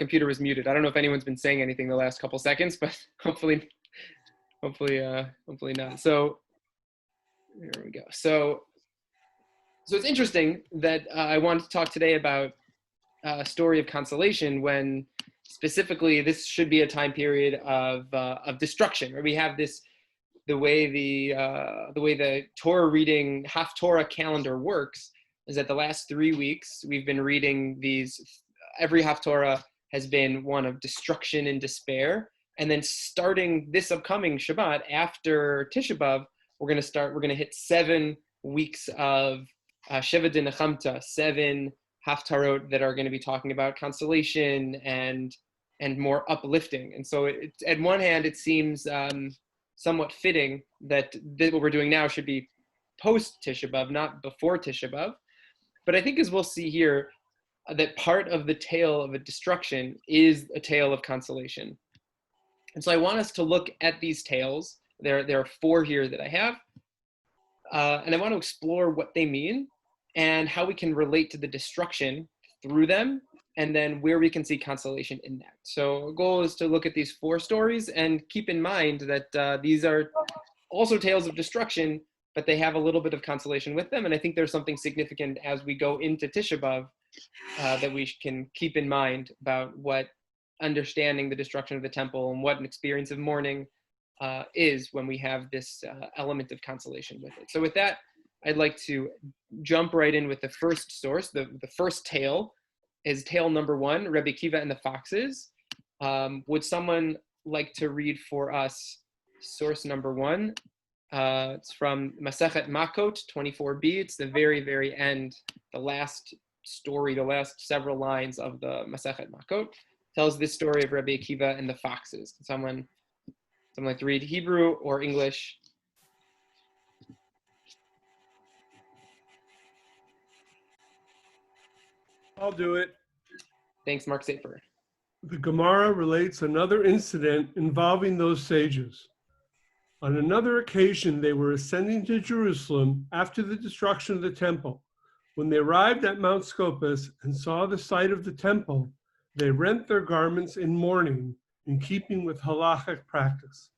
computer was muted. I don't know if anyone's been saying anything the last couple seconds, but hopefully not. So there we go. So it's interesting that I wanted to talk today about a story of consolation, when specifically this should be a time period of destruction, where we have this, the way the Torah reading Haftorah calendar works is that the last 3 weeks we've been reading these. Every Haftorah has been one of destruction and despair, and then starting this upcoming Shabbat after Tisha B'av, we're going to hit 7 weeks of Sheva Dinachamta, 7 Haftarot that are going to be talking about consolation and more uplifting. And so at one hand, it seems somewhat fitting that what we're doing now should be post Tisha B'av, not before Tisha B'av. But I think, as we'll see here, that part of the tale of a destruction is a tale of consolation. And so I want us to look at these tales. There are 4 here that I have. And I want to explore what they mean and how we can relate to the destruction through them, and then where we can see consolation in that. So our goal is to look at these 4 stories and keep in mind that these are also tales of destruction, but they have a little bit of consolation with them. And I think there's something significant as we go into Tisha B'av that we can keep in mind about what understanding the destruction of the temple and what an experience of mourning is when we have this element of consolation with it. So with that, I'd like to jump right in with the first source. The first tale is tale number 1, Rebbe Akiva and the Foxes. Would someone like to read for us source number 1? It's from Masechet Makot 24b. It's the very, very end, the last story, the last several lines of the Masechet Makot. Tells this story of Rebbe Akiva and the Foxes. Can someone like to read Hebrew or English? I'll do it. Thanks, Mark Safer. The Gemara relates another incident involving those sages. On another occasion, they were ascending to Jerusalem after the destruction of the temple. When they arrived at Mount Scopus and saw the site of the temple, they rent their garments in mourning, in keeping with halachic practice.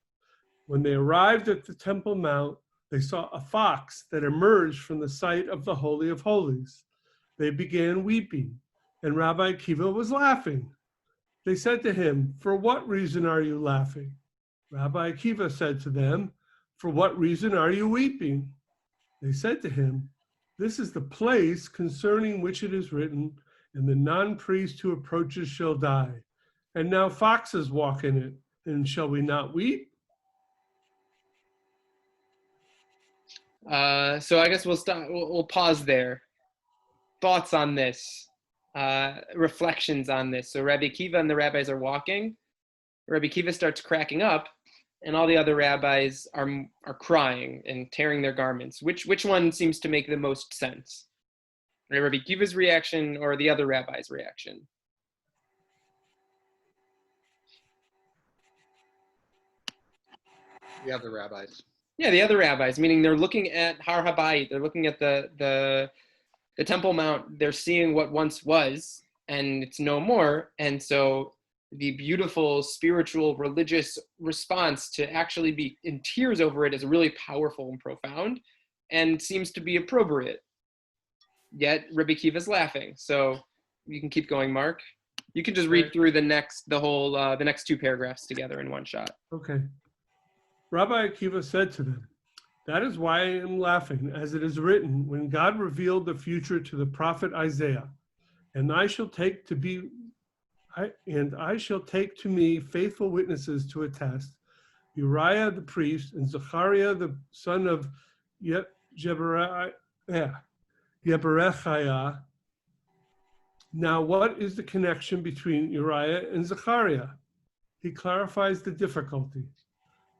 When they arrived at the Temple Mount, they saw a fox that emerged from the site of the Holy of Holies. They began weeping, and Rabbi Akiva was laughing. They said to him, "For what reason are you laughing?" Rabbi Akiva said to them, "For what reason are you weeping?" They said to him, "This is the place concerning which it is written, and the non-priest who approaches shall die. And now foxes walk in it, and shall we not weep?" So I guess we'll pause there. Thoughts on this, reflections on this. So Rabbi Akiva and the rabbis are walking. Rabbi Akiva starts cracking up, and all the other rabbis are crying and tearing their garments. Which one seems to make the most sense? Rabbi Akiva's reaction or the other rabbi's reaction? The other rabbis. Yeah, the other rabbis, meaning they're looking at Har HaBayit, they're looking at the Temple Mount, they're seeing what once was, and it's no more. And so the beautiful spiritual religious response to actually be in tears over it is really powerful and profound, and seems to be appropriate. Yet Rabbi Akiva's laughing. So you can keep going, Mark. You can just read through the next 2 paragraphs together in one shot. Okay. Rabbi Akiva said to them, "That is why I am laughing, as it is written, when God revealed the future to the prophet Isaiah, and I shall take to me faithful witnesses to attest, Uriah the priest and Zechariah the son of Yeberechiah." Now, what is the connection between Uriah and Zechariah? He clarifies the difficulty.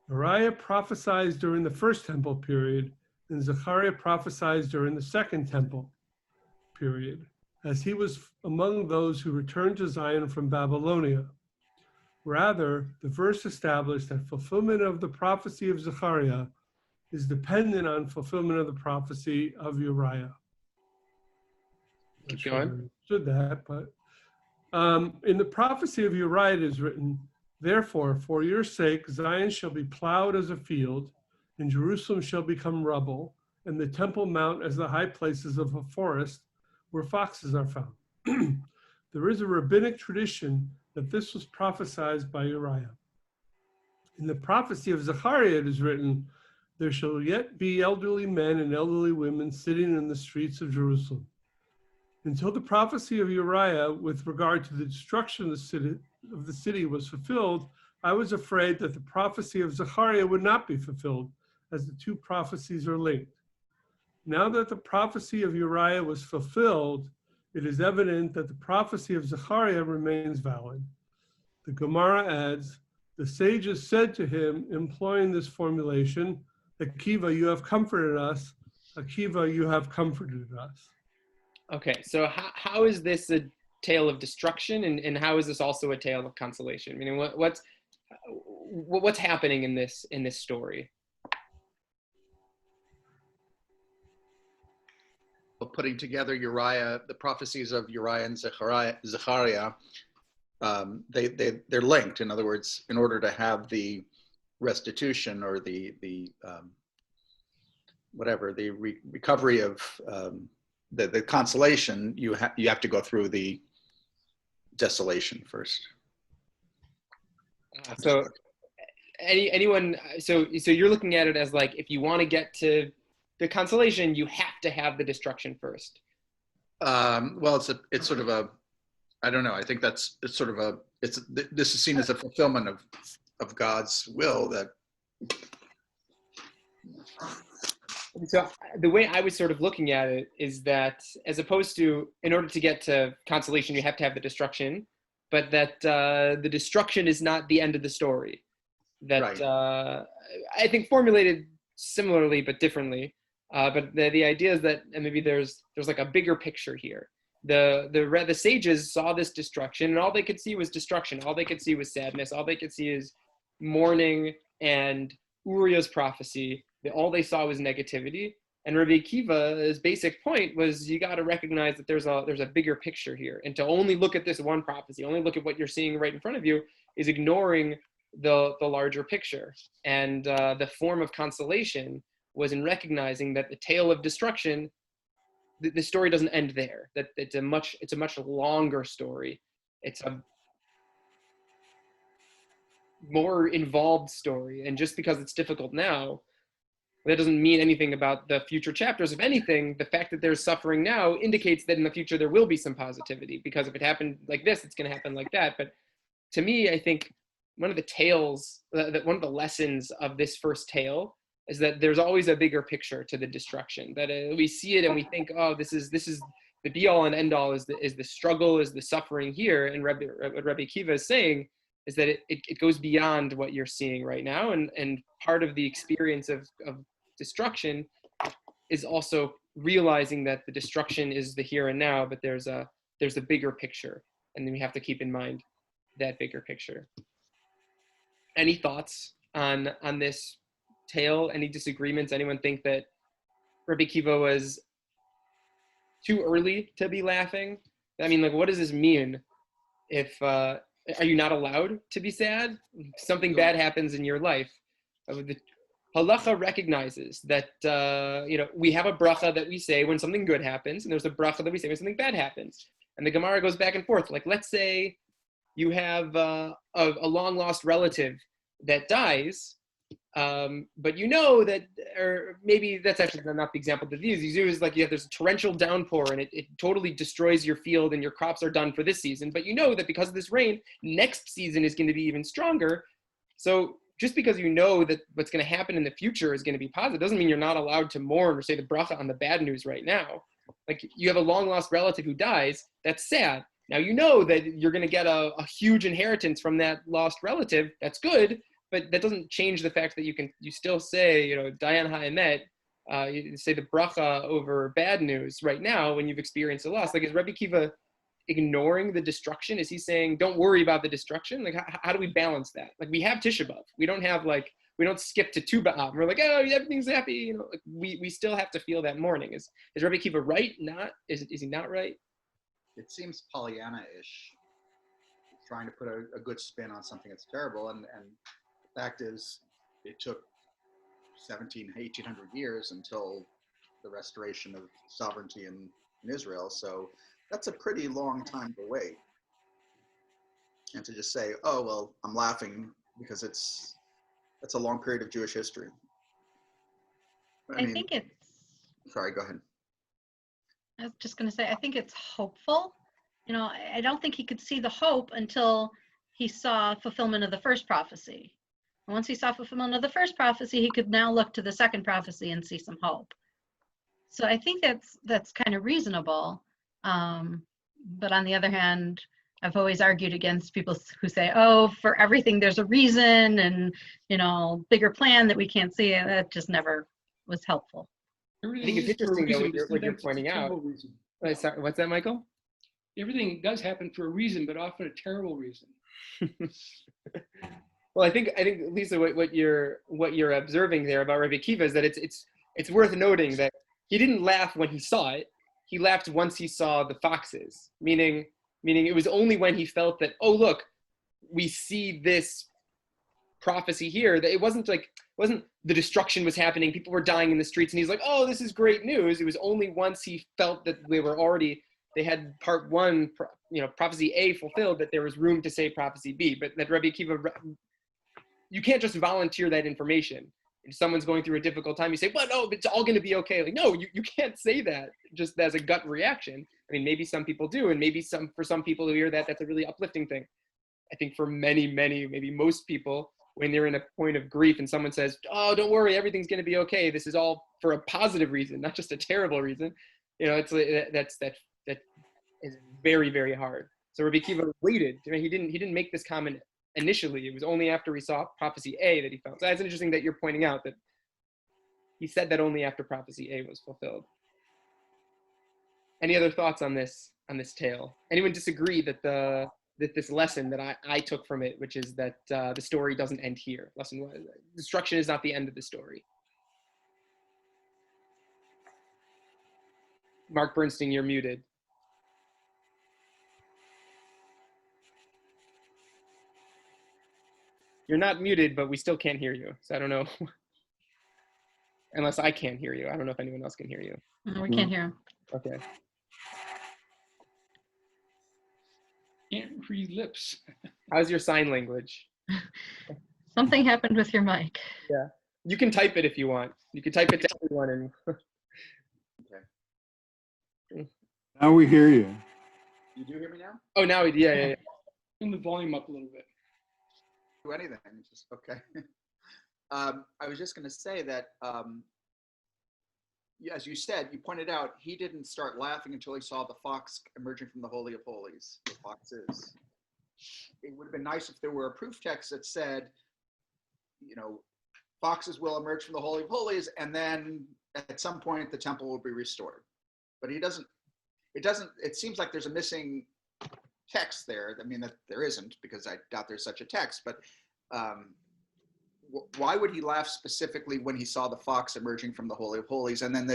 Uriah prophesied during the first temple period, and Zechariah prophesied during the second temple period, as he was among those who returned to Zion from Babylonia. Rather, the verse established that fulfillment of the prophecy of Zechariah is dependent on fulfillment of the prophecy of Uriah. Keep going. I understood that, but In the prophecy of Uriah it is written, therefore, for your sake, Zion shall be plowed as a field, and Jerusalem shall become rubble, and the Temple Mount as the high places of a forest where foxes are found. There is a rabbinic tradition that this was prophesied by Uriah. In the prophecy of Zechariah it is written, there shall yet be elderly men and elderly women sitting in the streets of Jerusalem. Until the prophecy of Uriah with regard to the destruction of the city was fulfilled, I was afraid that the prophecy of Zechariah would not be fulfilled, as the two prophecies are linked. Now that the prophecy of Uriah was fulfilled, it is evident that the prophecy of Zechariah remains valid. The Gemara adds, the sages said to him, employing this formulation, Akiva, you have comforted us. Akiva, you have comforted us. Okay, so how is this a tale of destruction, and how is this also a tale of consolation? Meaning, what's happening in this story? Putting together Uriah, the prophecies of Uriah and Zechariah, they're linked. In other words, in order to have the restitution or the recovery of the consolation, you have to go through the desolation first. So anyone, so you're looking at it as like, if you want to get to the consolation, you have to have the destruction first. Well, it's sort of a, I don't know. I think this is seen as a fulfillment of God's will. That. So the way I was sort of looking at it is that, as opposed to, in order to get to consolation, you have to have the destruction, but that the destruction is not the end of the story. That right. I think formulated similarly but differently. But the idea is that, and maybe there's like a bigger picture here. The sages saw this destruction, and all they could see was destruction. All they could see was sadness. All they could see is mourning and Uriah's prophecy. All they saw was negativity. And Rabbi Akiva's basic point was, you got to recognize that there's a bigger picture here, and to only look at this one prophecy, only look at what you're seeing right in front of you, is ignoring the larger picture. And the form of consolation was in recognizing that the tale of destruction, the story doesn't end there. That it's a much longer story. It's a more involved story. And just because it's difficult now, that doesn't mean anything about the future chapters. If anything, the fact that there's suffering now indicates that in the future there will be some positivity, because if it happened like this, it's going to happen like that. But to me, I think one of the tales, one of the lessons of this first tale, is that there's always a bigger picture to the destruction. That we see it and we think, oh, this is the be all and end all, is the struggle, is the suffering here. And what Rabbi Akiva is saying is that it goes beyond what you're seeing right now, and part of the experience of destruction is also realizing that the destruction is the here and now, but there's a bigger picture, and then we have to keep in mind that bigger picture. Any thoughts on this tale? Any disagreements? Anyone think that Rabbi Akiva was too early to be laughing? I mean, like, what does this mean? If are you not allowed to be sad? Something bad happens in your life. The halacha recognizes that we have a bracha that we say when something good happens, and there's a bracha that we say when something bad happens. And the Gemara goes back and forth. Like, let's say you have a long lost relative that dies, but you know that, or maybe that's actually not the example that these use, like there's a torrential downpour and it totally destroys your field and your crops are done for this season, but you know that because of this rain, next season is going to be even stronger. So just because you know that what's going to happen in the future is going to be positive doesn't mean you're not allowed to mourn or say the bracha on the bad news right now. Like, you have a long lost relative who dies, that's sad. Now you know that you're going to get a huge inheritance from that lost relative, that's good, but that doesn't change the fact that you still say, Dayan Ha'emet, you say the bracha over bad news right now when you've experienced a loss. Like, is Rabbi Akiva ignoring the destruction? Is he saying, don't worry about the destruction? Like, how do we balance that? Like, we have Tisha B'Av. We don't skip to Tu B'Av. We're like, oh, everything's happy. Like, we still have to feel that mourning. Is Rabbi Akiva right? Not? Is he not right? It seems Pollyanna-ish trying to put a good spin on something that's terrible. And the fact is, it took 1800 years until the restoration of sovereignty in Israel. So that's a pretty long time to wait. And to just say, oh, well, I'm laughing because that's a long period of Jewish history. I think it's, sorry, go ahead. I was just going to say, I think it's hopeful. You know, I don't think he could see the hope until he saw fulfillment of the first prophecy. And once he saw fulfillment of the first prophecy, he could now look to the second prophecy and see some hope. So I think that's kind of reasonable. But on the other hand, I've always argued against people who say, oh, for everything there's a reason and, you know, bigger plan that we can't see. And that just never was helpful. I think it's interesting though what you're pointing out. Sorry, what's that, Michael? Everything does happen for a reason, but often a terrible reason. Well, I think Lisa, what you're observing there about Rabbi Akiva is that it's worth noting that he didn't laugh when he saw it. He laughed once he saw the foxes, meaning it was only when he felt that, oh, look, we see this prophecy here, that it wasn't the destruction was happening, people were dying in the streets, and he's like, oh, this is great news. It was only once he felt that they had part one, prophecy A fulfilled, that there was room to say prophecy B. But that Rabbi Akiva, you can't just volunteer that information. If someone's going through a difficult time, you say, well, no, it's all going to be okay. Like, no, you can't say that just as a gut reaction. I mean, maybe some people do, and maybe for some people who hear that, that's a really uplifting thing. I think for many, maybe most people, when they're in a point of grief and someone says, oh, don't worry, everything's going to be okay, this is all for a positive reason, not just a terrible reason, that is very, very hard. So Rabbi Akiva waited. He didn't make this comment initially. It was only after we saw prophecy A that he felt. So that's interesting that you're pointing out that he said that only after prophecy A was fulfilled. Any other thoughts on this tale? Anyone disagree that this lesson that I took from it, which is that the story doesn't end here? Lesson one: destruction is not the end of the story. Mark Bernstein, you're muted. You're not muted, but we still can't hear you. So I don't know. Unless I can't hear you. I don't know if anyone else can hear you. We can't hear him. Okay. Can't read lips. How's your sign language? Something happened with your mic. Yeah. You can type it if you want. You can type it to everyone. And Okay. Now we hear you. You do hear me now? Oh, now yeah. Turn the volume up a little bit. Do anything, just okay. I was just going to say that, as you said, you pointed out, he didn't start laughing until he saw the fox emerging from the Holy of Holies. The foxes. It would have been nice if there were a proof text that said, foxes will emerge from the Holy of Holies, and then at some point the temple will be restored. But he doesn't. It seems like there's a missing text there. I mean, that there isn't, because I doubt there's such a text, but why would he laugh specifically when he saw the fox emerging from the Holy of Holies? And then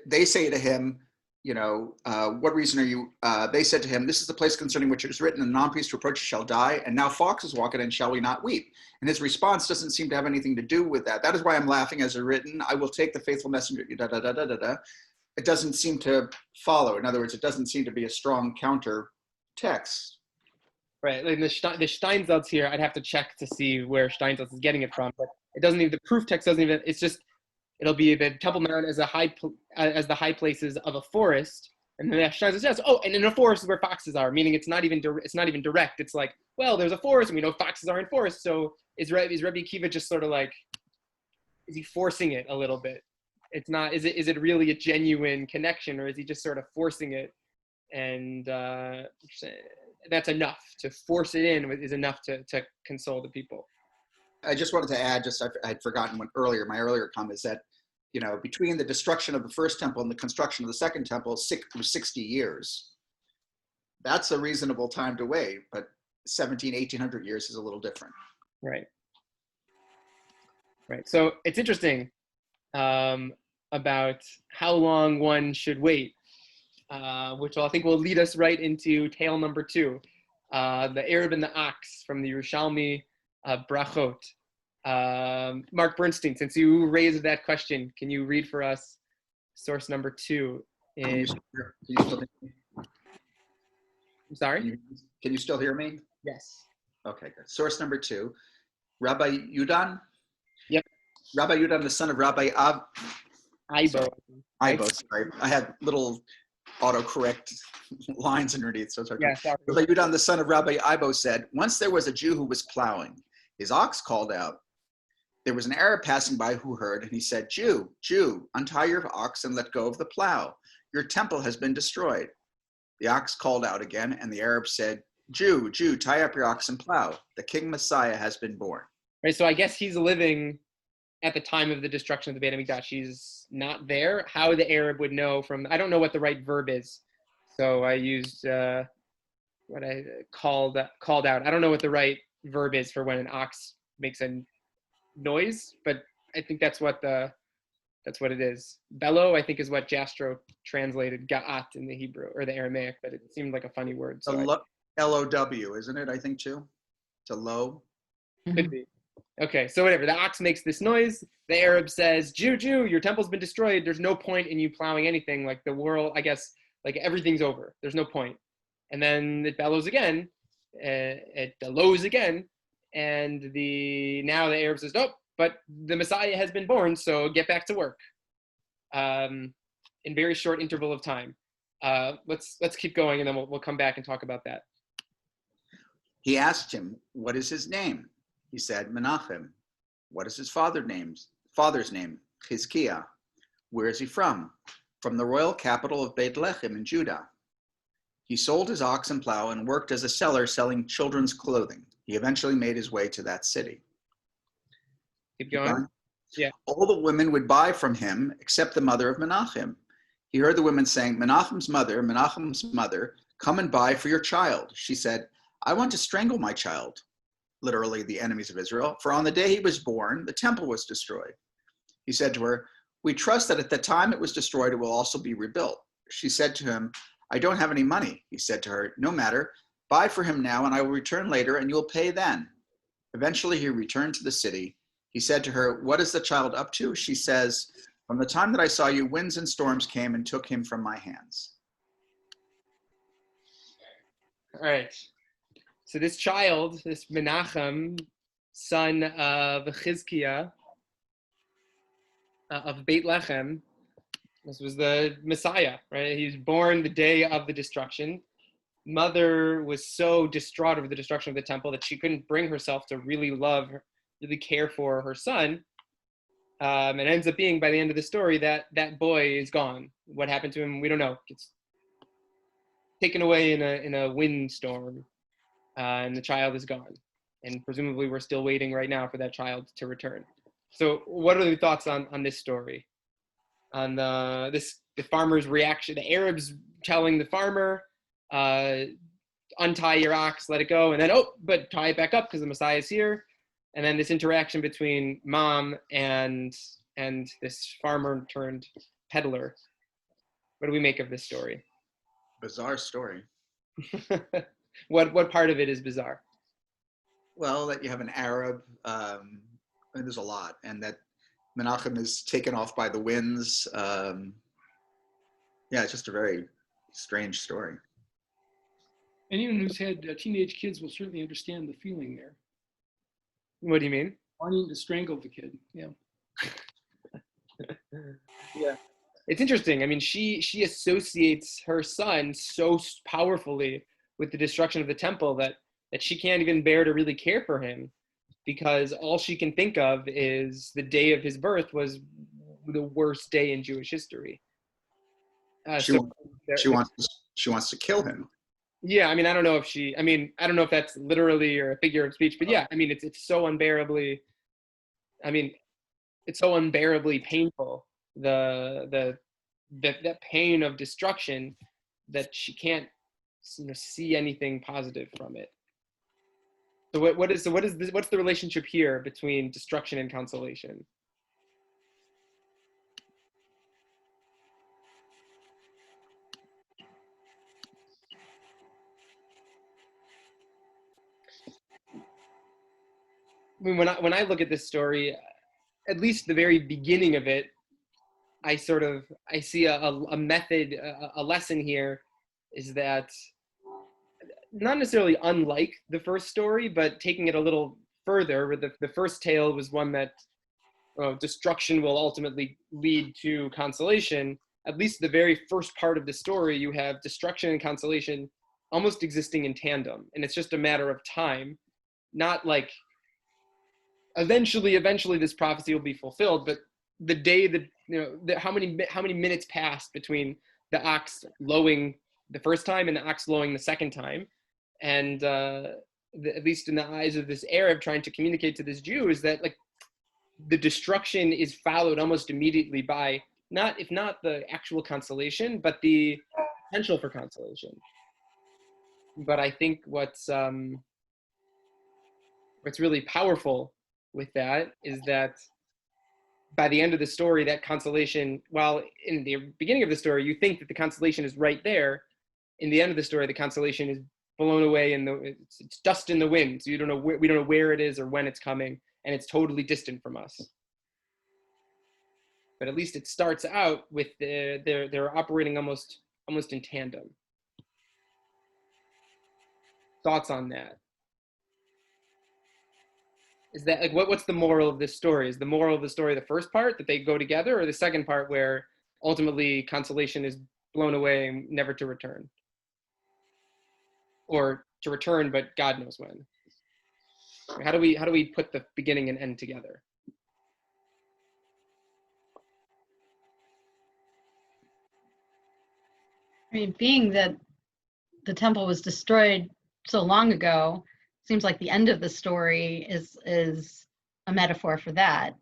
they say to him, what reason are you, they said to him, this is the place concerning which it is written, and the non-priest who approaches shall die, and now foxes walk in, and shall we not weep? And his response doesn't seem to have anything to do with that. That is why I'm laughing, as written, I will take the faithful messenger, It doesn't seem to follow. In other words, it doesn't seem to be a strong counter text. Right, like the Steinsaltz here, I'd have to check to see where Steinsaltz is getting it from, but it doesn't even, the proof text doesn't even, it's just, it'll be the Temple Mount as the high places of a forest, and then Steinsaltz says, oh, and in a forest is where foxes are, meaning it's not even direct. It's like, well, there's a forest, and we know foxes are in forests, so is Rabbi Akiva just sort of like, is he forcing it a little bit? It's not, is it really a genuine connection, or is he just sort of forcing it? And that's enough to force it in, is enough to console the people. I just wanted to add, I'd forgotten my earlier comment is that, between the destruction of the first temple and the construction of the second temple, was 60 years. That's a reasonable time to wait, but 1800 years is a little different. Right. So it's interesting about how long one should wait, which I think will lead us right into tale number 2. the Arab and the ox from the Yerushalmi Brachot. Mark Bernstein, since you raised that question, can you read for us source number 2? Can you still hear me? I'm sorry? Can you still hear me? Yes. Okay, good. Source number 2, Rabbi Yudan. Yep. Rabbi Yudan, the son of Rabbi Ibo. Sorry, I had little autocorrect lines underneath, so it's hard. Yeah, sorry. Rabbi Yudan, the son of Rabbi Ibo, said, once there was a Jew who was plowing. His ox called out. There was an Arab passing by who heard, and he said, Jew, Jew, untie your ox and let go of the plow. Your temple has been destroyed. The ox called out again, and the Arab said, Jew, Jew, tie up your ox and plow. The King Messiah has been born. Right, so I guess he's living at the time of the destruction of the Beit HaMikdash. He's not there. How the Arab would know from, I don't know what the right verb is. So I used what I called out. I don't know what the right verb is for when an ox makes a noise, but I think that's what it is. Bellow, I think, is what Jastrow translated ga'at in the Hebrew or the Aramaic, but it seemed like a funny word. So L-O-W, isn't it? I think too. To low. Could be. Okay, so whatever. The ox makes this noise. The Arab says, Jew, Jew, your temple's been destroyed. There's no point in you plowing anything. Like the world, I guess, like everything's over. There's no point. And then it bellows again. It lows again. And now the Arab says, nope, but the Messiah has been born, so get back to work. In very short interval of time. Let's keep going, and then we'll come back and talk about that. He asked him, what is his name? He said, Menachem. What is his father's name? Chizkiah. Where is he from? From the royal capital of Beit Lechem in Judah. He sold his ox and plow and worked as a seller selling children's clothing. He eventually made his way to that city. Keep going. Yeah. All the women would buy from him except the mother of Menachem. He heard the women saying, Menachem's mother, come and buy for your child. She said, I want to strangle my child, literally the enemies of Israel, for on the day he was born, the temple was destroyed. He said to her, we trust that at the time it was destroyed, it will also be rebuilt. She said to him, I don't have any money. He said to her, no matter, buy for him now and I will return later and you will pay then. Eventually he returned to the city. He said to her, what is the child up to? She says, from the time that I saw you, winds and storms came and took him from my hands. All right. So this child, this Menachem, son of Chizkiah, of Beit Lechem, this was the Messiah, right? He was born the day of the destruction. Mother was so distraught over the destruction of the temple that she couldn't bring herself to really love, really care for her son. And it ends up being, by the end of the story, that boy is gone. What happened to him, we don't know. It's taken away in a windstorm, and the child is gone. And presumably we're still waiting right now for that child to return. So what are your thoughts on this story? On the farmer's reaction, the Arabs telling the farmer, untie your ox, let it go, and then, but tie it back up because the Messiah is here. And then this interaction between mom and this farmer turned peddler. What do we make of this story? Bizarre story. What part of it is bizarre? Well, that you have an Arab, and there's a lot, and that Menachem is taken off by the winds. Yeah, it's just a very strange story. Anyone who's had teenage kids will certainly understand the feeling there. What do you mean? Wanting to strangle the kid. Yeah. Yeah. It's interesting. I mean, she associates her son so powerfully with the destruction of the temple that she can't even bear to really care for him, because all she can think of is the day of his birth was the worst day in Jewish history. She wants to kill him. Yeah, I mean, I don't know if that's literally or a figure of speech, but yeah, I mean, it's so unbearably, it's so unbearably painful, that pain of destruction, that she can't, see anything positive from it. So what's the relationship here between destruction and consolation? mean, when I look at this story, at least the very beginning of it, I see a method, a lesson here, is that not necessarily unlike the first story, but taking it a little further, where the first tale was one that destruction will ultimately lead to consolation. At least the very first part of the story, you have destruction and consolation almost existing in tandem, and it's just a matter of time. Not like eventually this prophecy will be fulfilled, but the day that how many minutes passed between the ox lowing the first time and the ox lowing the second time, and at least in the eyes of this Arab trying to communicate to this Jew, is that like the destruction is followed almost immediately by if not the actual consolation, but the potential for consolation. But I think what's really powerful with that is that by the end of the story, that consolation, while in the beginning of the story, you think that the consolation is right there, in the end of the story, the consolation is blown away and it's dust in the wind. So we don't know where it is or when it's coming, and it's totally distant from us. But at least it starts out with they're operating almost in tandem. Thoughts on that? Is that like what's the moral of this story? Is the moral of the story the first part that they go together, or the second part where ultimately consolation is blown away and never to return? Or to return, but God knows when. How do we put the beginning and end together? I mean, being that the temple was destroyed so long ago, seems like the end of the story is a metaphor for that,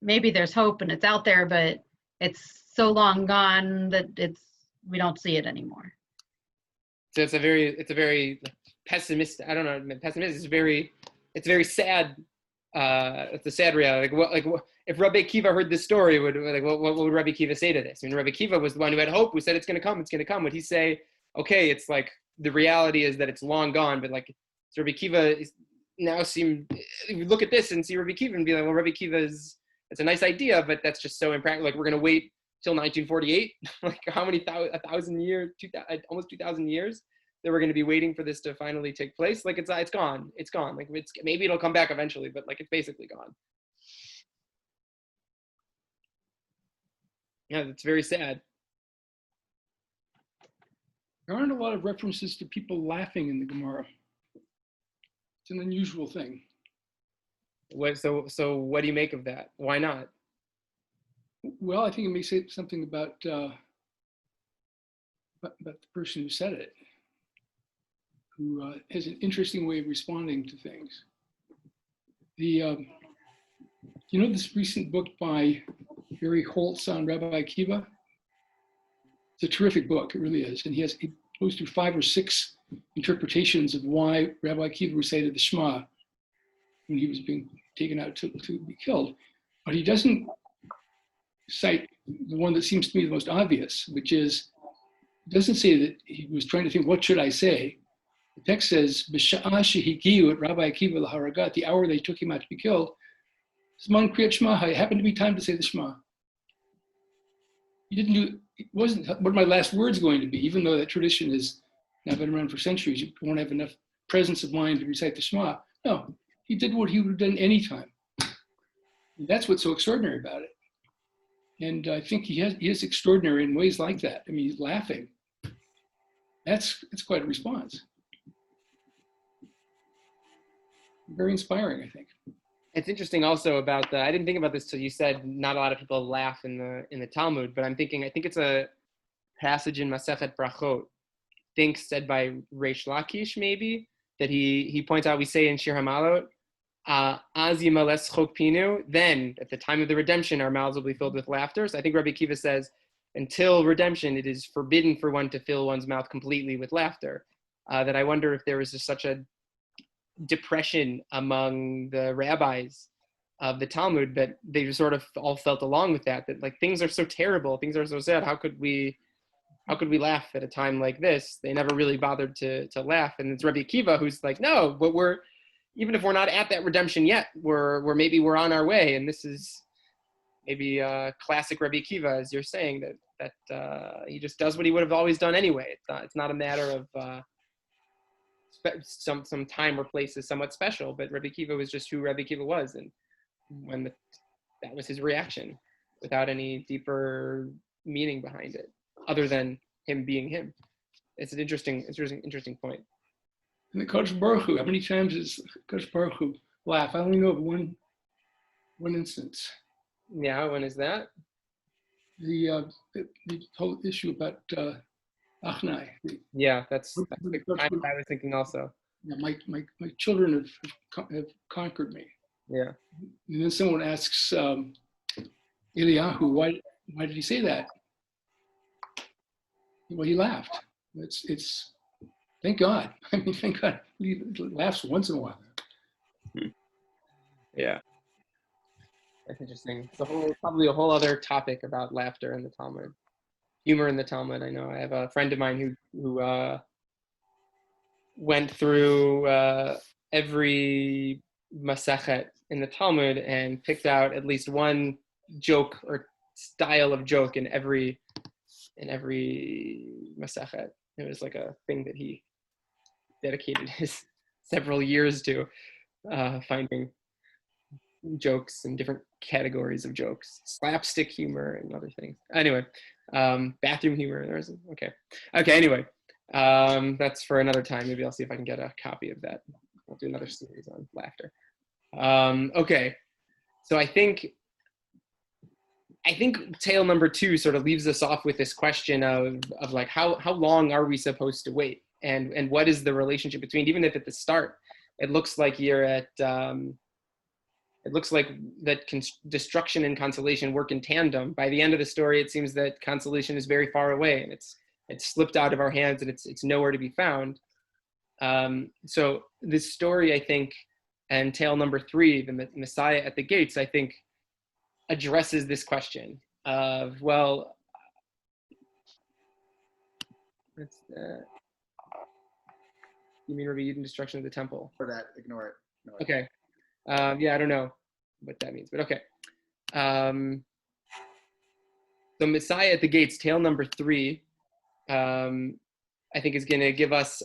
maybe there's hope and it's out there, but it's so long gone that we don't see it anymore. So it's a very pessimistic. I don't know, pessimistic. It's very sad. It's a sad reality. What if Rabbi Akiva heard this story? What would Rabbi Akiva say to this? I mean, Rabbi Akiva was the one who had hope, who said it's going to come. Would he say, okay, it's like the reality is that it's long gone, but like so Rabbi Akiva now look at this and see Rabbi Akiva and be like, well, Rabbi Akiva it's a nice idea, but that's just so impractical. Like we're going to wait till 1948, like how many 1,000 years, almost 2,000 years that we're going to be waiting for this to finally take place. Like it's gone. Like maybe it'll come back eventually, but like it's basically gone. Yeah, it's very sad. There aren't a lot of references to people laughing in the Gemara. It's an unusual thing. So what do you make of that? Why not? Well, I think it may say something about the person who said it, who has an interesting way of responding to things. This recent book by Barry Holtz on Rabbi Akiva? It's a terrific book, it really is. And he goes through 5 or 6 interpretations of why Rabbi Akiva recited the Shema when he was being taken out to be killed. But he doesn't cite the one that seems to me the most obvious, which is, it doesn't say that he was trying to think, what should I say? The text says, B'sha'a shehigiu at Rabbi Akiva l'haragat, the hour they took him out to be killed, Zman kriyat Shema, it happened to be time to say the Shema. It wasn't, what are my last words going to be? Even though that tradition has now been around for centuries, you won't have enough presence of mind to recite the Shema. No, he did what he would have done anytime. And that's what's so extraordinary about it. And I think he is extraordinary in ways like that. I mean, he's laughing. It's quite a response. Very inspiring, I think. It's interesting also about I didn't think about this till you said not a lot of people laugh in the Talmud, but I think it's a passage in Masechet Brachot, said by Reish Lakish maybe, that he points out, we say in Shir HaMalot, Az yimales chok pinu, then at the time of the redemption our mouths will be filled with laughter. So I think Rabbi Akiva says until redemption it is forbidden for one to fill one's mouth completely with laughter. That I wonder if there was just such a depression among the rabbis of the Talmud that they just sort of all felt along with that like things are so terrible, things are so sad, how could we laugh at a time like this? They never really bothered to laugh. And it's Rabbi Akiva who's like, no, but even if we're not at that redemption yet, we're maybe we're on our way, and this is maybe classic Rabbi Akiva, as you're saying, that he just does what he would have always done anyway. It's not a matter of some time or place is somewhat special, but Rabbi Akiva was just who Rabbi Akiva was, and when that was his reaction, without any deeper meaning behind it, other than him being him. It's an interesting point. And the Kodesh Baruch Hu, how many times does Kodesh Baruch Hu laugh? I only know of one instance. Yeah, when is that? The whole issue about Achnai. Yeah, that's the time I was thinking also. Yeah, my children have conquered me. Yeah. And then someone asks Eliyahu, why did he say that? Well, he laughed. It's thank God. I mean, thank God he laughs once in a while. Yeah. That's interesting. It's probably a whole other topic about laughter in the Talmud, humor in the Talmud. I know I have a friend of mine who went through every Masechet in the Talmud and picked out at least one joke or style of joke in every Masechet. It was like a thing that he dedicated his several years to, finding jokes and different categories of jokes, slapstick humor and other things. Anyway, bathroom humor. Anyway, that's for another time. Maybe I'll see if I can get a copy of that. I'll do another series on laughter. Okay, so I think tale number 2 sort of leaves us off with this question of like how long are we supposed to wait, and what is the relationship between, even if at the start it looks like you're at it looks like that destruction and consolation work in tandem. By the end of the story, it seems that consolation is very far away and it's slipped out of our hands and it's nowhere to be found. So this story, I think, and tale number 3, the Messiah at the gates, I think, addresses this question of, well, you mean Rabbi Yudin, destruction of the temple? For that, ignore it. Okay. Yeah, I don't know what that means, but okay. So Messiah at the gates, tale number 3, I think is going to give us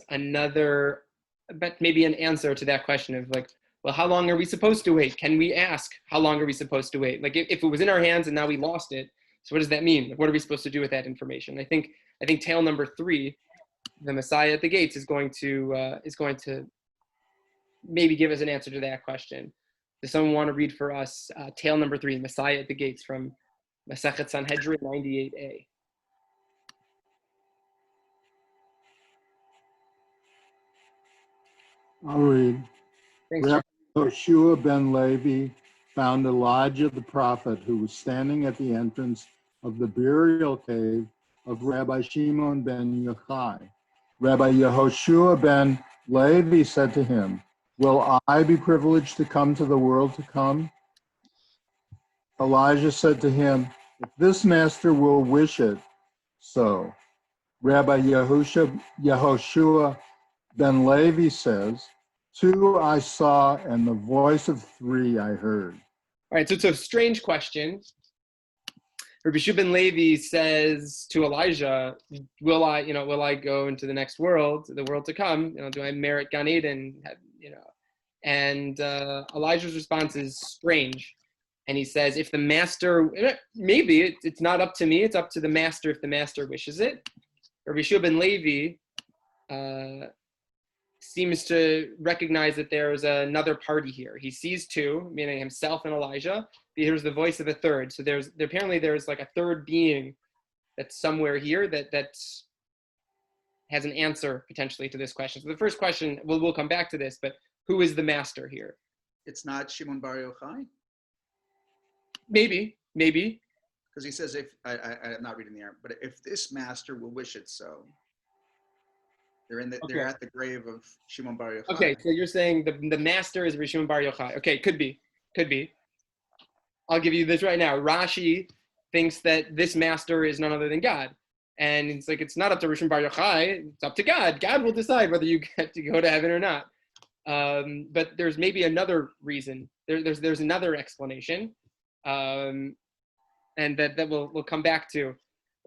maybe an answer to that question of like, well, how long are we supposed to wait? Can we ask, how long are we supposed to wait? Like if it was in our hands and now we lost it, so what does that mean? What are we supposed to do with that information? I think tale number 3, the Messiah at the gates, is going to maybe give us an answer to that question. Does someone want to read for us tale number 3, Messiah at the gates, from Masechet Sanhedrin 98a? I'll read. Thanks, Rabbi Yoshua ben Levi found Elijah the prophet, who was standing at the entrance of the burial cave of Rabbi Shimon ben Yochai. Rabbi Yehoshua ben Levi said to him, "Will I be privileged to come to the world to come?" Elijah said to him, "If this master will wish it so." Rabbi Yehoshua ben Levi says, 2 I saw, and the voice of 3 I heard. All right, so it's a strange question. Rabbi Yehoshua ben Levi says to Elijah, will I go into the next world, the world to come? Do I merit Gan Eden? And Elijah's response is strange. And he says, if the master, maybe it's not up to me, it's up to the master if the master wishes it. Rabbi Yehoshua ben Levi seems to recognize that there's another party here. He sees 2, meaning himself and Elijah. He hears the voice of a 3rd. So apparently there's like a 3rd being that's somewhere here that has an answer potentially to this question. So the first question, we'll come back to this, but who is the master here? It's not Shimon bar Yochai? Maybe. Because he says, I'm not reading the Arabic, but if this master will wish it so. They're at the grave of Shimon bar Yochai. Okay, so you're saying the master is Shimon bar Yochai. Okay, could be. I'll give you this right now. Rashi thinks that this master is none other than God. And it's not up to Shimon bar Yochai, it's up to God. God will decide whether you get to go to heaven or not. But there's maybe another reason. There's another explanation, and that we'll come back to.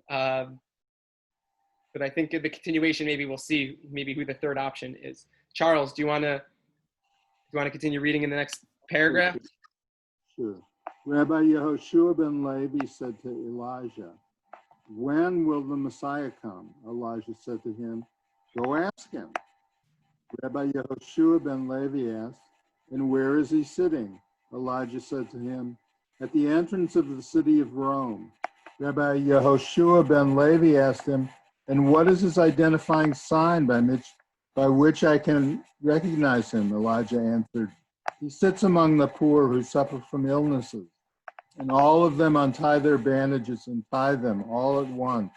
But I think in the continuation, maybe we'll see maybe who the third option is. Charles, do you want to continue reading in the next paragraph? Sure. Rabbi Yehoshua ben Levi said to Elijah, "When will the Messiah come?" Elijah said to him, "Go ask him." Rabbi Yehoshua ben Levi asked, "And where is he sitting?" Elijah said to him, "At the entrance of the city of Rome." Rabbi Yehoshua ben Levi asked him, "And what is his identifying sign by which I can recognize him?" Elijah answered, "He sits among the poor who suffer from illnesses, and all of them untie their bandages and tie them all at once.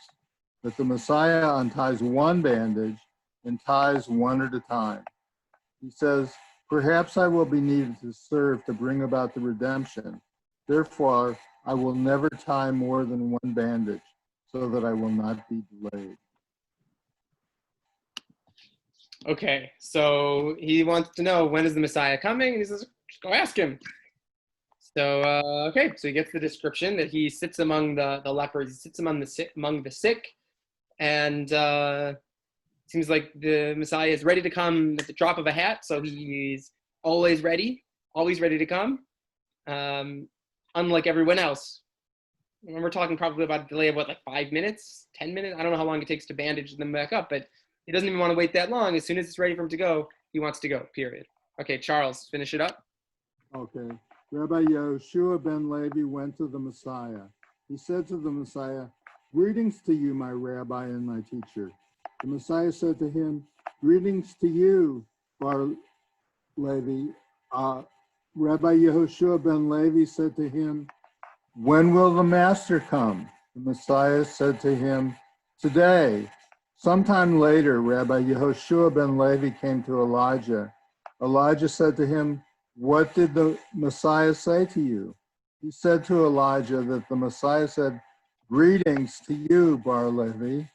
But the Messiah unties one bandage and ties one at a time." He says, "Perhaps I will be needed to serve to bring about the redemption. Therefore, I will never tie more than one bandage, so that I will not be delayed." Okay, so he wants to know, when is the Messiah coming? And he says, just go ask him. So, okay, so he gets the description that he sits among the lepers, he sits among the sick, and seems like the Messiah is ready to come at the drop of a hat, so he's always ready to come, unlike everyone else. And we're talking probably about a delay of, 5 minutes, 10 minutes? I don't know how long it takes to bandage them back up, but he doesn't even want to wait that long. As soon as it's ready for him to go, he wants to go, period. Okay, Charles, finish it up. Okay. Rabbi Yehoshua ben Levi went to the Messiah. He said to the Messiah, "Greetings to you, my rabbi and my teacher." The Messiah said to him, "Greetings to you, Bar Levi." Rabbi Yehoshua ben Levi said to him, "When will the master come?" The Messiah said to him, "Today." Sometime later, Rabbi Yehoshua ben Levi came to Elijah. Elijah said to him, "What did the Messiah say to you?" He said to Elijah that the Messiah said, "Greetings to you, Bar Levi."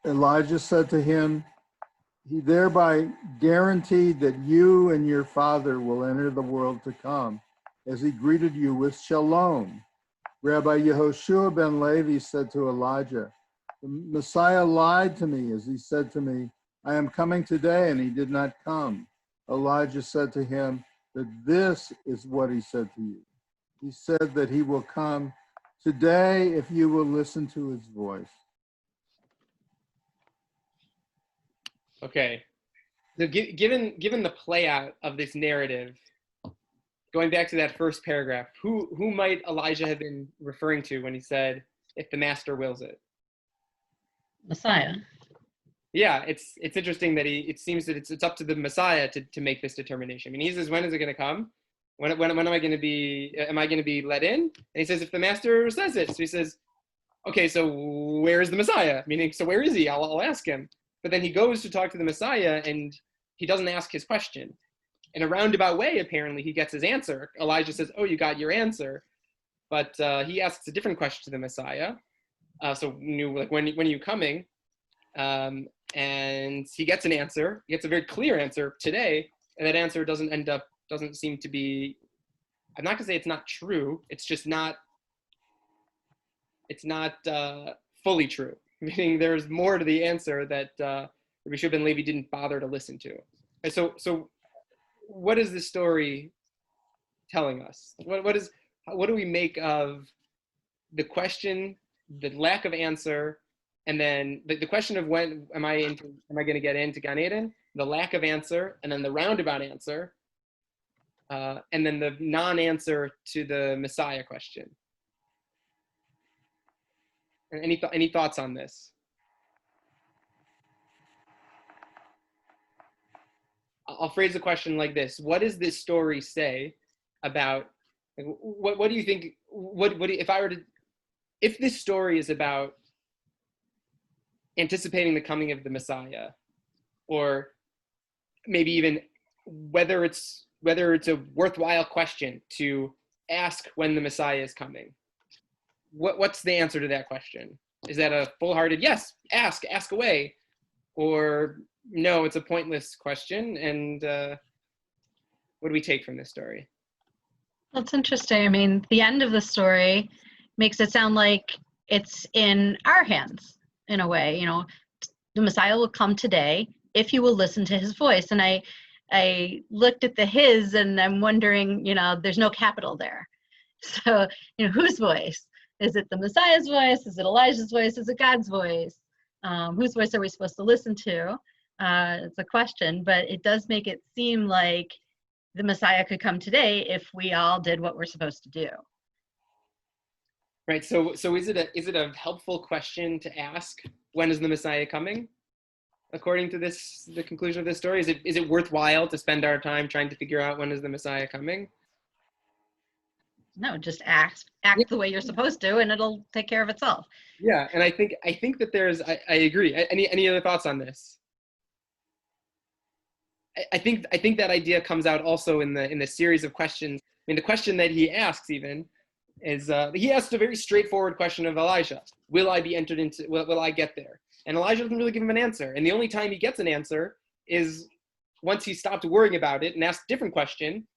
Elijah said to him, "He thereby guaranteed that you and your father will enter the world to come, as he greeted you with shalom." Rabbi Yehoshua ben Levi said to Elijah, "The Messiah lied to me as he said to me, 'I am coming today,' and he did not come." Elijah said to him that this is what he said to you. He said that he will come today if you will listen to his voice. Okay. So given the play out of this narrative, going back to that first paragraph, who might Elijah have been referring to when he said, "If the master wills it"? Messiah. Yeah, it's interesting that it seems that it's up to the Messiah to make this determination. I mean, he says, when is it going to come? When am I going to be let in? And he says, if the master says it. So he says, okay, so where is the Messiah? Meaning, so where is he? I'll ask him. But then he goes to talk to the Messiah and he doesn't ask his question. In a roundabout way, apparently, he gets his answer. Elijah says, oh, you got your answer. But he asks a different question to the Messiah. So when are you coming? And he gets an answer. He gets a very clear answer today. And that answer doesn't seem to be, I'm not going to say it's not true. It's just not, fully true. Meaning there's more to the answer that Rabbi Yehoshua ben Levi didn't bother to listen to. And so what is this story telling us? What do we make of the question, the lack of answer, and then the question of when am I going to get into Gan Eden, the lack of answer, and then the roundabout answer, and then the non-answer to the Messiah question? And any thoughts on this? I'll phrase the question like this: what does this story say about? What do you think? If this story is about anticipating the coming of the Messiah, or maybe even whether it's a worthwhile question to ask when the Messiah is coming, what's the answer to that question? Is that a full-hearted yes, ask away, or No, it's a pointless question. And what do we take from this story? That's interesting. I mean, the end of the story makes it sound like it's in our hands in a way. You know, the Messiah will come today if you will listen to his voice. And I looked at the his and I'm wondering, you know, there's no capital there. So, you know, whose voice? Is it the Messiah's voice? Is it Elijah's voice? Is it God's voice? Whose voice are we supposed to listen to? It's a question, but it does make it seem like the Messiah could come today if we all did what we're supposed to do. Right. So is it a helpful question to ask? When is the Messiah coming? According to the conclusion of this story, is it worthwhile to spend our time trying to figure out when is the Messiah coming? No, just act the way you're supposed to, and it'll take care of itself. Yeah, and I think that there's I agree. Any other thoughts on this? I think that idea comes out also in the series of questions. I mean, the question that he asks even is he asked a very straightforward question of Elijah: will I be entered into? Will I get there? And Elijah doesn't really give him an answer. And the only time he gets an answer is once he stopped worrying about it and asked a different question.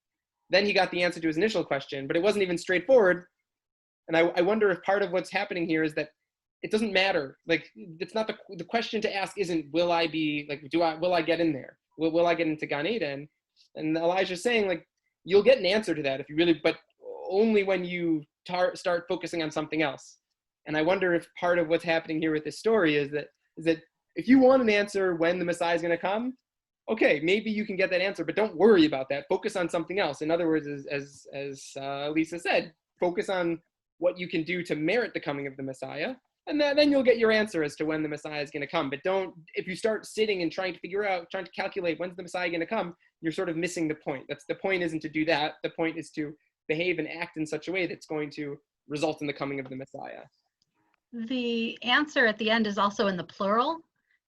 Then he got the answer to his initial question, but it wasn't even straightforward. And I wonder if part of what's happening here is that it doesn't matter. Like, it's not the question to ask isn't will I be like will I get in there? Will I get into Gan Eden? And Elijah's saying, like, you'll get an answer to that if you really, but only when you start focusing on something else. And I wonder if part of what's happening here with this story is that if you want an answer when the Messiah is going to come, okay, maybe you can get that answer, but don't worry about that. Focus on something else. In other words, as Lisa said, focus on what you can do to merit the coming of the Messiah, and then you'll get your answer as to when the Messiah is going to come. But if you start sitting and trying to calculate when's the Messiah going to come, you're sort of missing the point. The point isn't to do that. The point is to behave and act in such a way that's going to result in the coming of the Messiah. The answer at the end is also in the plural.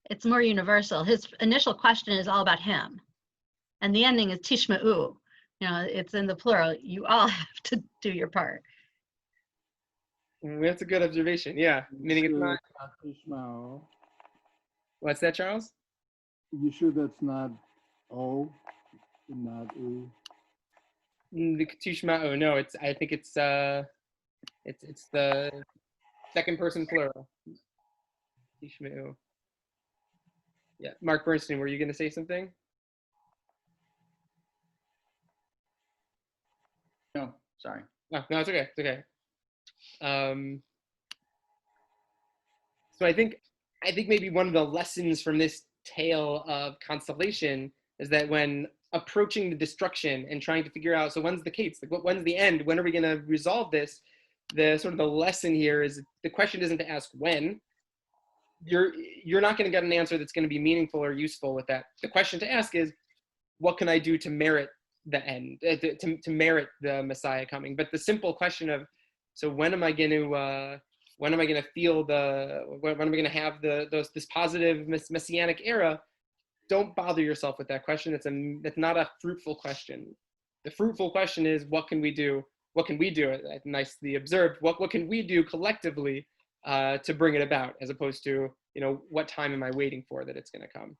It's more universal. His initial question is all about him. And the ending is Tishma'u. You know, it's in the plural. You all have to do your part. That's a good observation. Yeah. Meaning it's not. Ishmael. What's that, Charles? You sure that's not O, not U? The Tishma'u. No, I think it's the second person plural. Tishma'u. Yeah, Mark Bernstein, were you going to say something? No, sorry. Oh, no, it's okay. It's okay. So I think maybe one of the lessons from this tale of consolation is that when approaching the destruction and trying to figure out, so when's the case? Like, when's the end? When are we going to resolve this? The sort of the lesson here is the question isn't to ask when. You're not going to get an answer that's going to be meaningful or useful with that. The question to ask is, what can I do to merit the end, to merit the Messiah coming? But the simple question of, so when am I going to feel when am I going to have this positive messianic era? Don't bother yourself with that question. It's not a fruitful question. The fruitful question is, what can we do? What can we do? Nicely observed. What can we do collectively to bring it about, as opposed to, you know, what time am I waiting for that it's going to come?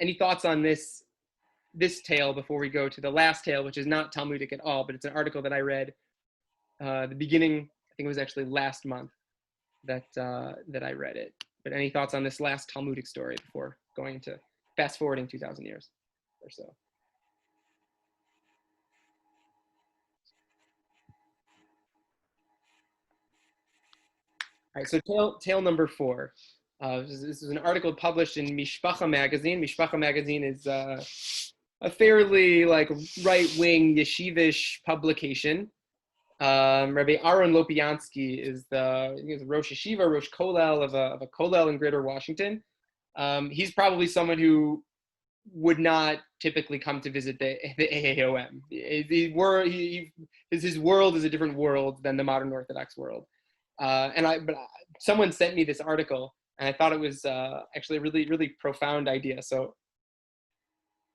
Any thoughts on this tale before we go to the last tale, which is not Talmudic at all, but it's an article that I read the beginning, I think it was actually last month that I read it. But any thoughts on this last Talmudic story before going to fast forwarding 2,000 years or so? All right, so tale number 4. This is an article published in Mishpacha magazine. Mishpacha magazine is a fairly like right-wing yeshivish publication. Rabbi Aaron Lopiansky is the Rosh Yeshiva, Rosh Kollel of a Kollel in Greater Washington. He's probably someone who would not typically come to visit the AAOM. His world is a different world than the modern Orthodox world. But someone sent me this article, and I thought it was actually a really, really profound idea. So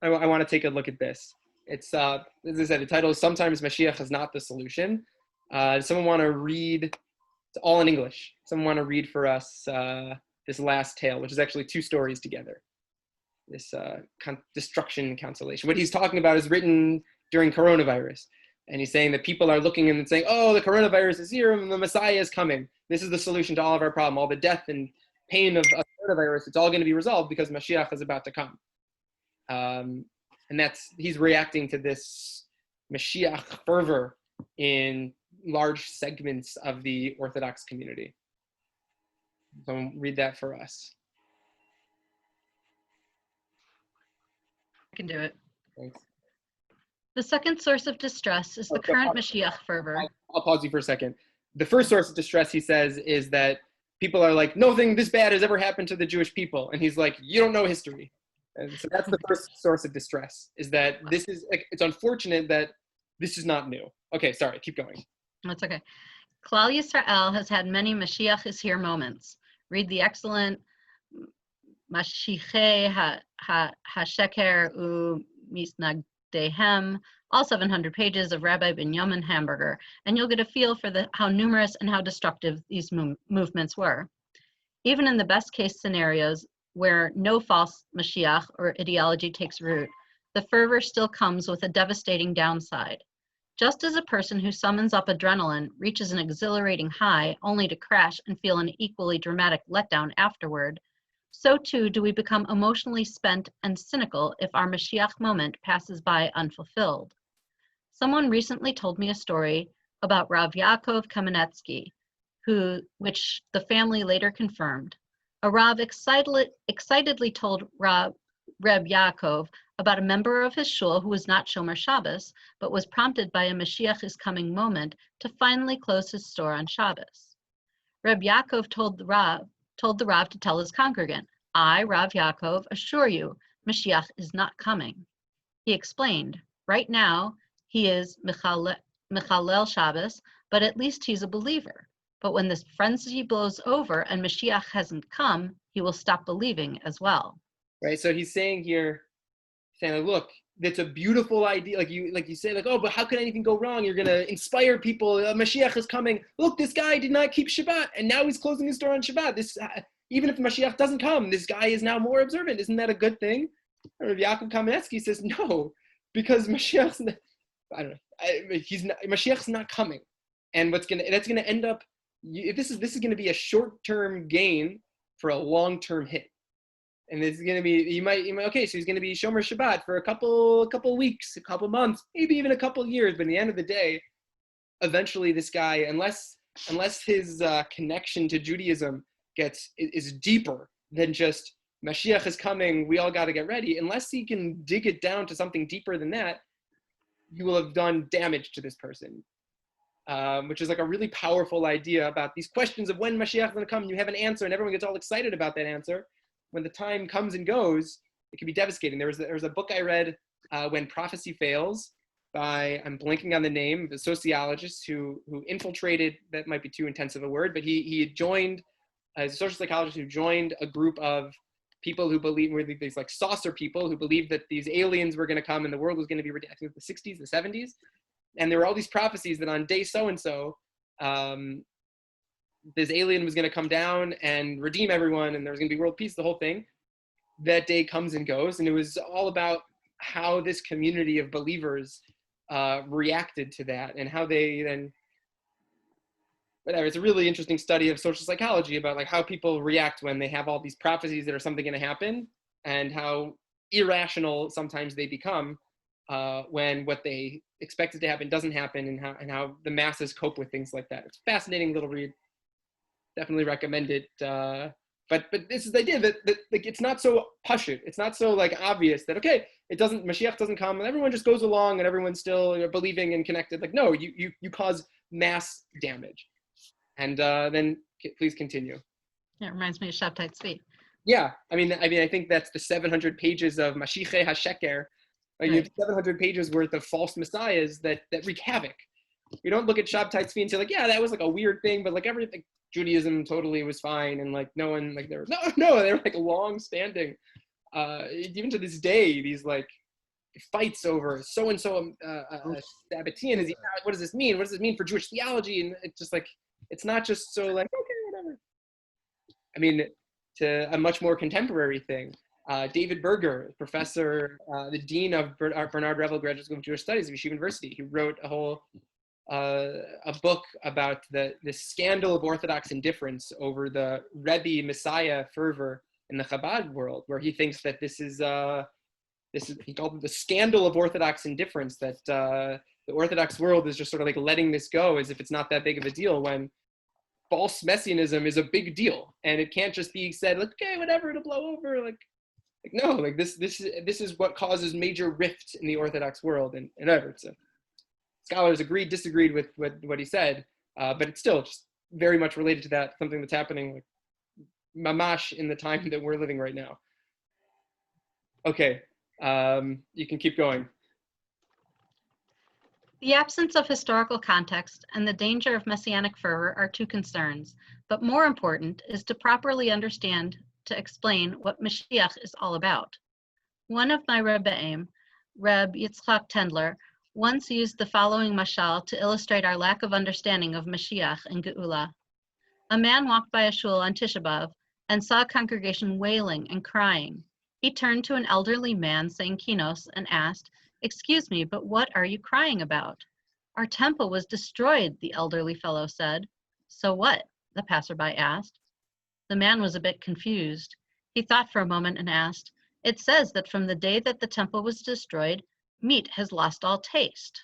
I want to take a look at this. It's, as I said, the title is "Sometimes Mashiach is Not the Solution." Someone want to read? It's all in English. Someone want to read for us this last tale, which is actually two stories together. This destruction consolation. What he's talking about is written during coronavirus. And he's saying that people are looking and saying, oh, the coronavirus is here and the Messiah is coming. This is the solution to all of our problem, all the death and pain of coronavirus. It's all going to be resolved because Mashiach is about to come. And he's reacting to this Mashiach fervor in large segments of the Orthodox community. So I'll read that for us. I can do it. Thanks. The second source of distress is the current Mashiach fervor. I'll pause you for a second. The first source of distress, he says, is that people are like, nothing this bad has ever happened to the Jewish people. And he's like, you don't know history. And so that's the first source of distress, is that it's unfortunate that this is not new. Okay, sorry, keep going. That's okay. Klal Yisrael has had many Mashiach is here moments. Read the excellent Mashiachei HaSheker U Misnagdehem, all 700 pages of Rabbi Binyamin Hamburger, and you'll get a feel for how numerous and how destructive these movements were. Even in the best case scenarios, where no false Mashiach or ideology takes root, the fervor still comes with a devastating downside. Just as a person who summons up adrenaline reaches an exhilarating high only to crash and feel an equally dramatic letdown afterward, so too do we become emotionally spent and cynical if our Mashiach moment passes by unfulfilled. Someone recently told me a story about Rav Yaakov Kamenetsky, which the family later confirmed. A Rav excitedly told Reb Yaakov about a member of his shul who was not Shomer Shabbos, but was prompted by a Mashiach is coming moment to finally close his store on Shabbos. Reb Yaakov told the Rav to tell his congregant, I, Rav Yaakov, assure you, Mashiach is not coming. He explained, right now, he is Mechalel Shabbos, but at least he's a believer. But when this frenzy blows over and Mashiach hasn't come, he will stop believing as well. Right, so he's saying here, look, that's a beautiful idea. Like you say, like, oh, but how could anything go wrong? You're going to inspire people. Mashiach is coming. Look, this guy did not keep Shabbat, and now he's closing his store on Shabbat. Even if Mashiach doesn't come, this guy is now more observant. Isn't that a good thing? Rabbi Yaakov Kamenetsky says, no, because Mashiach's not, Mashiach's not coming. And that's going to end up, this is going to be a short-term gain for a long-term hit. And this is going to be, okay, so he's going to be Shomer Shabbat for a couple weeks, a couple months, maybe even a couple years. But at the end of the day, eventually this guy, unless his connection to Judaism is deeper than just Mashiach is coming, we all got to get ready. Unless he can dig it down to something deeper than that, you will have done damage to this person. Which is like a really powerful idea about these questions of when Mashiach is going to come. And you have an answer, and everyone gets all excited about that answer. When the time comes and goes, it can be devastating. There was a book I read, When Prophecy Fails, by, I'm blanking on the name, the sociologist who infiltrated, that might be too intensive a word, but he had joined, as a social psychologist who joined a group of people who believe, were these like saucer people who believed that these aliens were going to come and the world was going to be, I think the 60s, the 70s. And there were all these prophecies that on day so-and-so, this alien was going to come down and redeem everyone, and there was going to be world peace, the whole thing. That day comes and goes, and it was all about how this community of believers reacted to that, and how they then, whatever. It's a really interesting study of social psychology about like how people react when they have all these prophecies that are something going to happen, and how irrational sometimes they become when what they expected to happen doesn't happen, and how the masses cope with things like that. It's a fascinating little read. Definitely recommend it. But this is the idea that like, it's not so pashut. It's not so like obvious that, okay, Mashiach doesn't come and everyone just goes along and everyone's still believing and connected. Like, no, you cause mass damage. And then please continue. Yeah, it reminds me of Shabtai Tzvi. Yeah, I mean, I think that's the 700 pages of Mashiachei HaSheker. Like, you have 700 pages worth of false messiahs that wreak havoc. You don't look at Shabtai Tzvi and say like, yeah, that was like a weird thing, but like everything, Judaism totally was fine, and like no one, like there was no, they were like long-standing. Even to this day, these like fights over so and so Sabbatean is what does this mean? What does this mean for Jewish theology? And it's just like, it's not just so like, okay, whatever. I mean, to a much more contemporary thing. David Berger, professor, the dean of Bernard Revel Graduate School of Jewish Studies of Yeshiva University, he wrote a book about the scandal of Orthodox indifference over the Rebbe Messiah fervor in the Chabad world, where he thinks that this is he called it the scandal of Orthodox indifference, that the Orthodox world is just sort of like letting this go as if it's not that big of a deal, when false messianism is a big deal, and it can't just be said like, okay, whatever, it'll blow over. Like no, like this is what causes major rifts in the Orthodox world, and whatever. So scholars agreed, disagreed with what he said, but it's still just very much related to that, something that's happening like mamash in the time that we're living right now. Okay, you can keep going. The absence of historical context and the danger of messianic fervor are two concerns, but more important is to properly understand, to explain what Mashiach is all about. One of my Rebbeim, Reb Yitzchak Tendler, once used the following mashal to illustrate our lack of understanding of Mashiach and Geula. A man walked by a shul on Tisha B'Av and saw a congregation wailing and crying. He turned to an elderly man saying kinos and asked, "Excuse me, but what are you crying about?" "Our temple was destroyed," the elderly fellow said. "So what?" the passerby asked. The man was a bit confused. He thought for a moment and asked, "It says that from the day that the temple was destroyed, meat has lost all taste."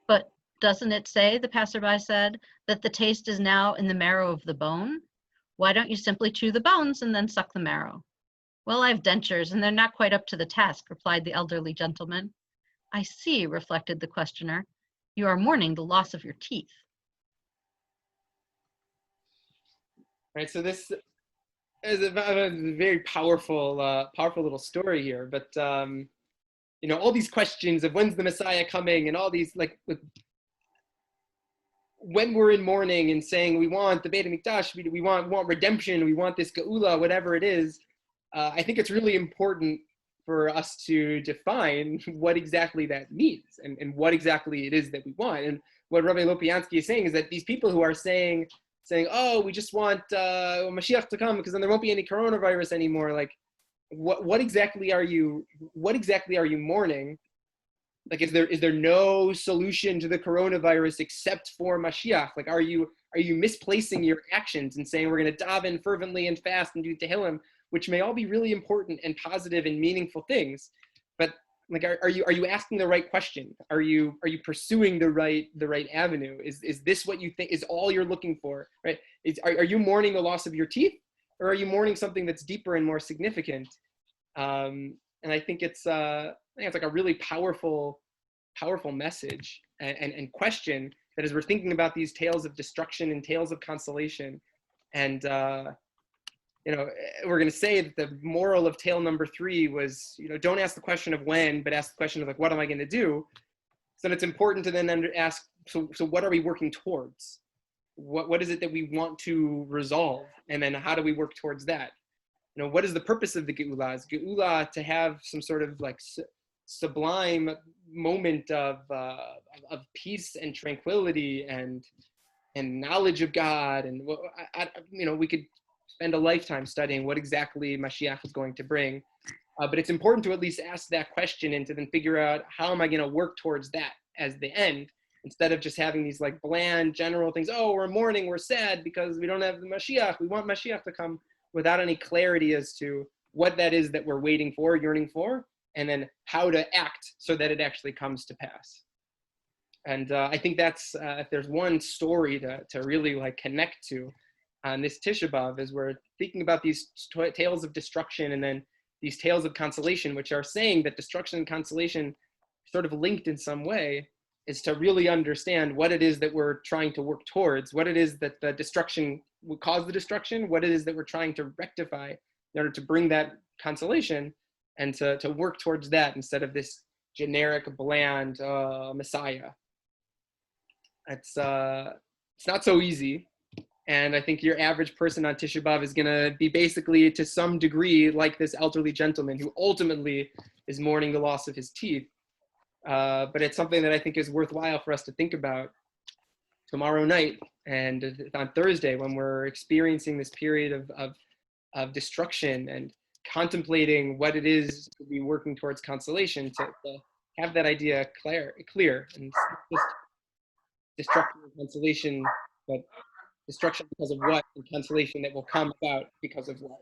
"But doesn't it say," the passerby said, "that the taste is now in the marrow of the bone? Why don't you simply chew the bones and then suck the marrow?" "Well, I've dentures and they're not quite up to the task," replied the elderly gentleman. "I see," reflected the questioner. "You are mourning the loss of your teeth." Right, so this is a very powerful little story here, but all these questions of when's the Messiah coming, and all these, like, when we're in mourning and saying we want the Beit HaMikdash, we want redemption, we want this Geula, whatever it is, I think it's really important for us to define what exactly that means, and what exactly it is that we want. And what Rabbi Lopiansky is saying is that these people who are saying, oh, we just want Mashiach to come because then there won't be any coronavirus anymore. Like, what exactly are you mourning? Like, is there no solution to the coronavirus except for Mashiach? Like, are you misplacing your actions and saying we're going to daven fervently and fast and do tehillim, which may all be really important and positive and meaningful things, but like, are you asking the right question? Are you pursuing the right avenue? Is this what you think is all you're looking for? Right? Are you mourning the loss of your teeth, or are you mourning something that's deeper and more significant? And I think it's like a really powerful message and question, that as we're thinking about these tales of destruction and tales of consolation, and we're going to say that the moral of tale number 3 was, don't ask the question of when, but ask the question of, like, what am I going to do? So then it's important to then ask, so what are we working towards? What is it that we want to resolve? And then how do we work towards that? What is the purpose of the Geula? Is Geula to have some sort of like sublime moment of peace and tranquility and knowledge of God? And we could spend a lifetime studying what exactly Mashiach is going to bring. But it's important to at least ask that question and to then figure out, how am I going to work towards that as the end, instead of just having these like bland general things. Oh, we're mourning, we're sad because we don't have the Mashiach. We want Mashiach to come, without any clarity as to what that is that we're waiting for, yearning for, and then how to act so that it actually comes to pass. And I think that's, if there's one story to really like connect to on this Tisha B'Av, is we're thinking about these tales of destruction and then these tales of consolation, which are saying that destruction and consolation sort of linked in some way, is to really understand what it is that we're trying to work towards, what it is that the destruction would cause the destruction, what it is that we're trying to rectify in order to bring that consolation, and to work towards that instead of this generic, bland Messiah. It's not so easy. And I think your average person on Tisha B'Av is going to be basically, to some degree, like this elderly gentleman who ultimately is mourning the loss of his teeth. But it's something that I think is worthwhile for us to think about tomorrow night and on Thursday, when we're experiencing this period of of destruction and contemplating what it is to be working towards consolation, to have that idea clear, and it's not just destruction and consolation, but destruction because of what, and consolation that will come about because of what.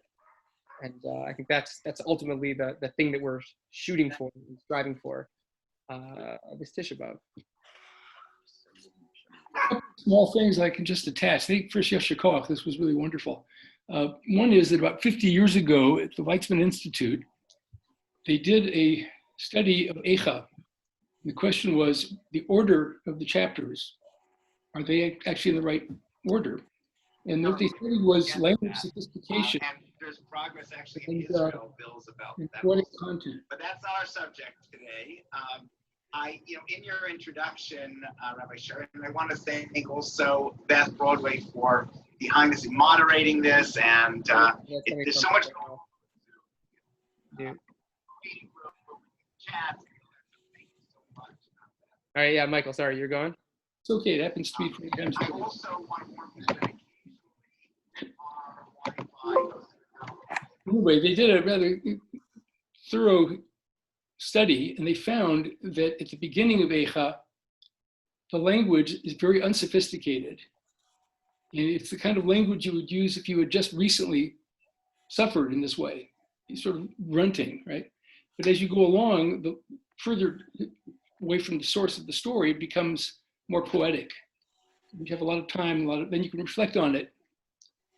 And I think that's ultimately the thing that we're shooting for and striving for this Tisha B'Av. Small things I can just attach. I think first, Yasher Koach, this was really wonderful. One is that about 50 years ago at the Weizmann Institute, they did a study of Eicha. The question was the order of the chapters. Are they actually in the right order? And what they studied was language sophistication. And there's progress actually in Israel bills about that. Poetic content. But that's not our subject today. In your introduction, Rabbi Sharon, I want to thank also Beth Broadway for behind the scenes moderating this, and there's so much going on. Yeah. Chat. Thank you so much. All right, yeah, Michael, sorry, you're going? It's okay, it happens to me 3 times a I day. also want to warn people that occasionally Anyway, they did a rather thorough study, and they found that at the beginning of Eicha, the language is very unsophisticated. And it's the kind of language you would use if you had just recently suffered in this way. You're sort of grunting, right? But as you go along, the further away from the source of the story, it becomes more poetic. You have a lot of time, then you can reflect on it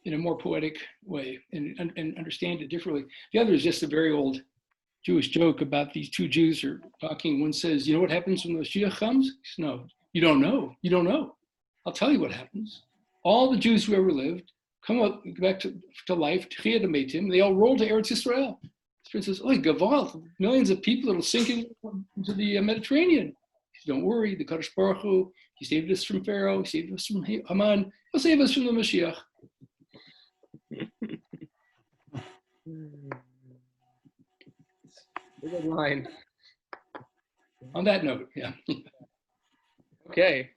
in a more poetic way and understand it differently. The other is just a very old Jewish joke about these two Jews are talking. One says, you know what happens when the Mashiach comes? He says, no, you don't know. You don't know. I'll tell you what happens. All the Jews who ever lived come up, go back to life, they all roll to Eretz Yisrael. Spirit says, oh, Gavalt, millions of people that'll sink into the Mediterranean. He says, don't worry, the Kadosh Baruch Hu, he saved us from Pharaoh, he saved us from Haman, he'll save us from the Mashiach. Good line. On that note, yeah. Okay.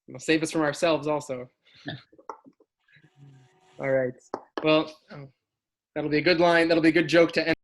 It'll save us from ourselves also. All right. Well, that'll be a good line. That'll be a good joke to end.